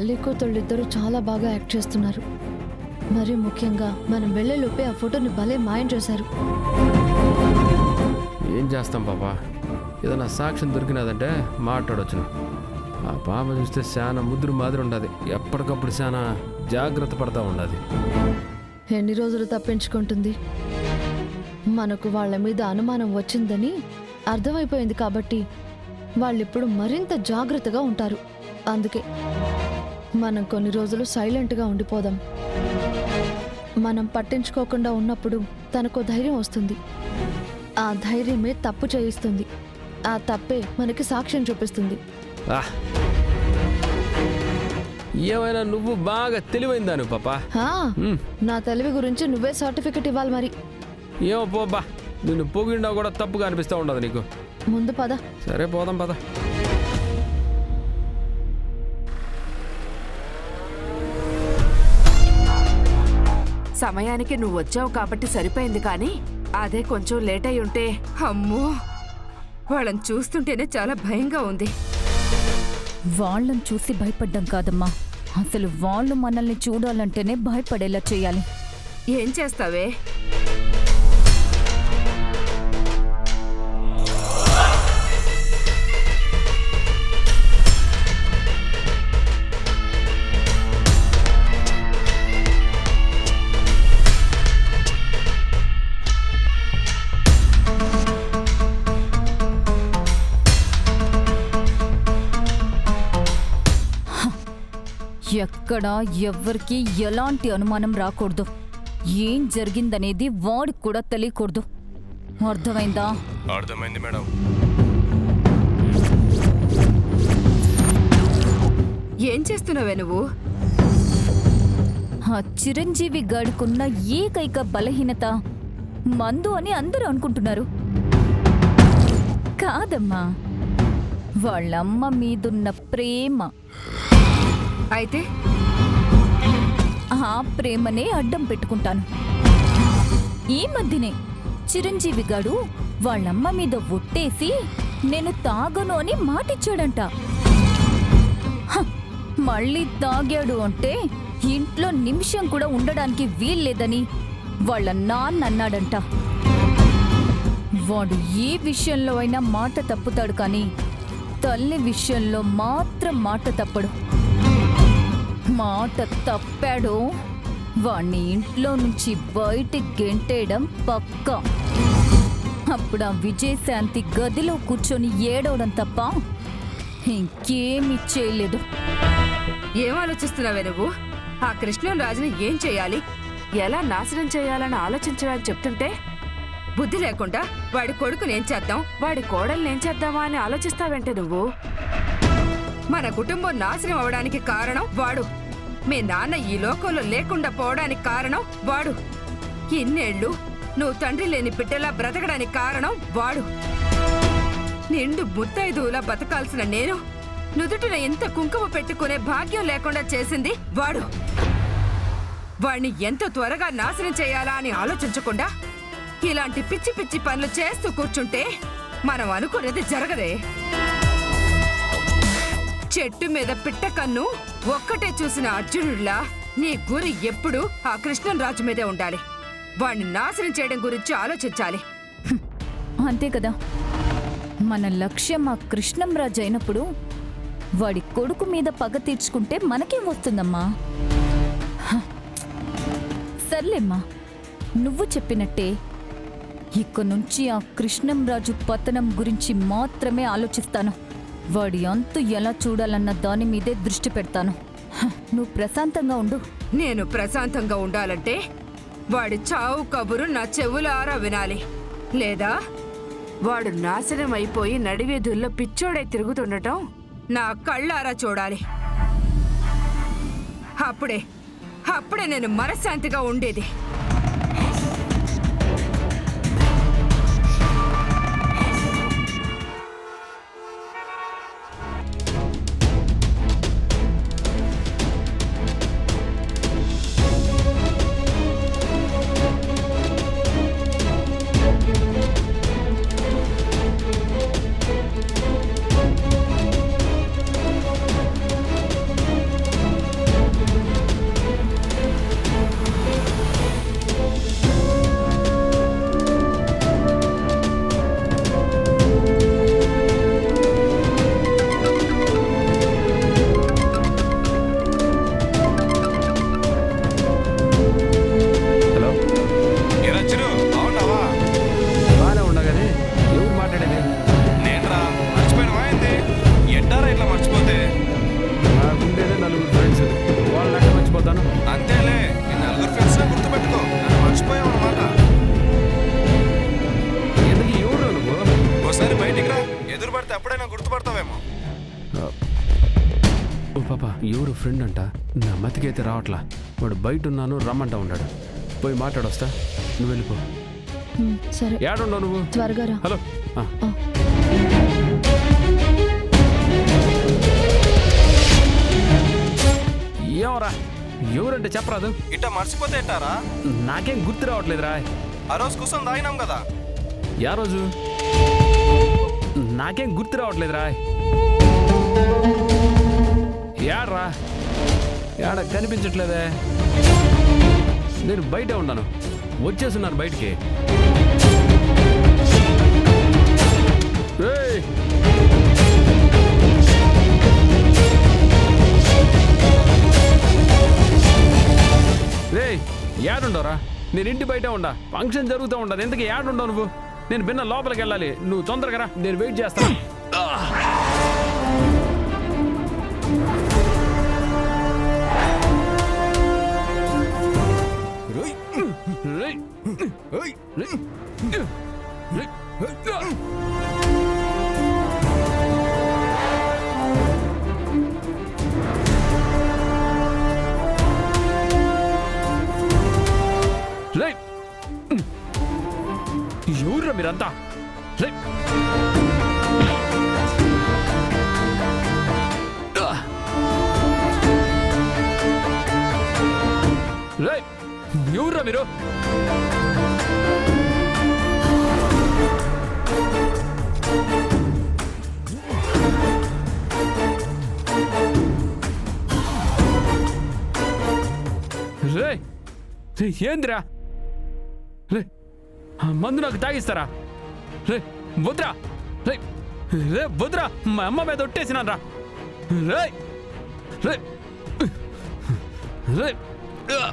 తల్లి కూతుళ్ళిద్దరూ చాలా బాగా యాక్ట్ చేస్తున్నారు. మరి ముఖ్యంగా మనం వెళ్ళేలోపే ఆ ఫోటోని భలే మాయం చేశారు. ఏం చేస్తాం పాపా, ఏదైనా సాక్ష్యం దొరికినదంటే మాట్లాడొచ్చును. ఆ పాప చూస్తే చాలా ముద్దురు మాదిరి ఉండదు, ఎప్పటికప్పుడు చాలా జాగ్రత్త పడతా ఉండదు. ఎన్ని రోజులు తప్పించుకుంటుంది? మనకు వాళ్ళ మీద అనుమానం వచ్చిందని అర్థమైపోయింది కాబట్టి వాళ్ళిప్పుడు మరింత జాగ్రత్తగా ఉంటారు. అందుకే మనం కొన్ని రోజులు సైలెంట్గా ఉండిపోదాం. మనం పట్టించుకోకుండా ఉన్నప్పుడు తనకు ధైర్యం వస్తుంది. ఆ ధైర్యమే తప్పు చేయిస్తుంది. ఆ తప్పే మనకి సాక్ష్యం చూపిస్తుంది. ఏమైనా నువ్వు బాగా తెలివైందాను పాపా. నా తెలివి గురించి నువ్వే సర్టిఫికెట్ ఇవ్వాలి. మరి ఏమో పోబా, నిన్ను పొగిడినా కూడా తప్పుగా అనిపిస్తూ ఉండదు నీకు. ముందు పద. సరే పోదాం పద. సమయానికి నువ్వు వచ్చావు కాబట్టి సరిపోయింది, కానీ అదే కొంచెం లేట్ అయి ఉంటే అమ్మో, వాళ్ళని చూస్తుంటేనే చాలా భయంగా ఉంది. వాళ్ళని చూసి భయపడ్డం కాదమ్మా, అసలు వాళ్ళు మనల్ని చూడాలంటేనే భయపడేలా చేయాలి. ఏం చేస్తావే? ఎక్కడా ఎవ్వరికి ఎలాంటి అనుమానం రాకూడదు. ఏం జరిగిందనేది వాడికి కూడా తెలియకూడదు. అర్థమైందా? అర్థమైంది మేడం. ఏం చేస్తున్నావే నువ్వు? ఆ చిరంజీవి గాడికున్న ఏకైక బలహీనత మందు అని అందరూ అనుకుంటున్నారు. కాదమ్మా, వాళ్ళమ్మ మీదున్న ప్రేమ. అయితే ఆ ప్రేమనే అడ్డం పెట్టుకుంటాను. ఈ మధ్యనే చిరంజీవి గాడు వాళ్ళమ్మ మీద ఒట్టేసి నేను తాగను అని మాటిచ్చాడంట. మళ్ళీ తాగాడు అంటే ఇంట్లో నిమిషం కూడా ఉండడానికి వీల్లేదని వాళ్ళ నాన్న అన్నాడంట. వాడు ఏ విషయంలో అయినా మాట తప్పుతాడు, కానీ తల్లి విషయంలో మాత్రం మాట తప్పడు. మాట తప్పాడో వాణ్ణి ఇంట్లో నుంచి బయటికి గెంటేయడం పక్కా. అప్పుడు ఆ విజయశాంతి గదిలో కూర్చొని ఏడవడం తప్ప ఇంకేమీ చేయలేదు. ఏం ఆలోచిస్తున్నావే నువ్వు? ఆ కృష్ణరాజుని ఏం చేయాలి, ఎలా నాశనం చేయాలని ఆలోచించడానికి చెప్తుంటే బుద్ధి లేకుండా వాడి కొడుకుని ఏం చేద్దాం, వాడి కోడల్ని ఏం చేద్దామా అని ఆలోచిస్తావంటే నువ్వు. మన కుటుంబం నాశనం అవడానికి కారణం వాడు. మీ నాన్న ఈ లోకంలో లేకుండా పోవడానికి కారణం వాడు. ఇన్నేళ్లు నువ్వు తండ్రి లేని బిడ్డలా బ్రతకడానికి కారణం వాడు. నిండు ముత్తైదువులా బతకాల్సిన నేను నుదుటిన ఎంత కుంకుమ పెట్టుకునే భాగ్యం లేకుండా చేసింది వాడు. వాణ్ణి ఎంతో త్వరగా నాశనం చేయాలా అని ఆలోచించకుండా ఇలాంటి పిచ్చి పిచ్చి పనులు చేస్తూ కూర్చుంటే మనం అనుకున్నది జరగదే. చెట్టు మీద పిట్ట కన్ను ఒక్కటే చూసిన అర్జునుడిలా నీ గురి ఎప్పుడు ఆ కృష్ణరాజు మీదే ఉండాలి. వాణ్ణి నాశనం చేయడం గురించి ఆలోచించాలి. అంతే కదా, మన లక్ష్యం ఆ కృష్ణంరాజు అయినప్పుడు వాడి కొడుకు మీద పగ తీర్చుకుంటే మనకేం వస్తుందమ్మా? సర్లేమ్మా, నువ్వు చెప్పినట్టే ఇక నుంచి ఆ కృష్ణంరాజు పతనం గురించి మాత్రమే ఆలోచిస్తాను. వాడి అంతు ఎలా చూడాలన్న దాని మీదే దృష్టి పెడతాను. నువ్వు ప్రశాంతంగా ఉండు. నేను ప్రశాంతంగా ఉండాలంటే వాడి చావు కబురు నా చెవులారా వినాలి, లేదా వాడు నాశనం అయిపోయి నడివీధుల్లో పిచ్చోడై తిరుగుతుండటం నా కళ్ళారా చూడాలి. అప్పుడే నేను మనశ్శాంతిగా ఉండేది. ఉంటారా ఇట్లా మర్చిపోతే? నాకుండేదే 4 ఫ్రెండ్స్, వాళ్ళని ఎక్కడ మర్చిపోతాను? అంతేలే, ఈ 4 ఫ్రెండ్స్ గుర్తుపెట్టుకో, నన్ను మర్చిపోయావన్నమాట. ఎందుకు ఎవరు నువ్వు? ఓసారి బయటికి రా, ఎదురు పడితే అప్పుడైనా గుర్తుపడతావేమో. ఓ పాప, ఎవరు ఫ్రెండ్ అంట? నా మతికైతే రావట్లా. వాడు బయట ఉన్నాను రమ్మంటా ఉన్నాడు. పోయి మాట్లాడొస్తా, నువ్వు వెళ్ళిపో. సరే, ఏడుండవు నువ్వు? త్వరగా రా. హలో. ఏమరా, ఎవరంటే చెప్పరాదు? ఇట్ట మర్చిపోతే ఎట్టారా? నాకేం గుర్తు రావట్లేదురా. ఆ రోజు కూర్చొని తాగినాం కదా. యా రోజు? నాకేం గుర్తు రావట్లేదురా. యాడ్రా, యాడ కనిపించట్లేదే. నేను బయటే ఉన్నాను, వచ్చేస్తున్నాను బయటికి. ఏయ్! రేయ్, యాడుండవురా? నేను ఇంటి బయటే ఉండా, ఫంక్షన్ జరుగుతూ ఉండదు. ఎందుకు యాడుండవు నువ్వు? నేను బిన్న లోపలికి వెళ్ళాలి, నువ్వు తొందరగా రా, నేను వెయిట్ చేస్తాను. ఎవరురా మీరంతా? ఎవర్రా మీరు? ఏందిరా? మందు నాకు తాగిస్తారా? రే వద్రా, రే రే వద్రా, మా అమ్మ మీద ఒట్టేసినాను రా. రే రే రే రే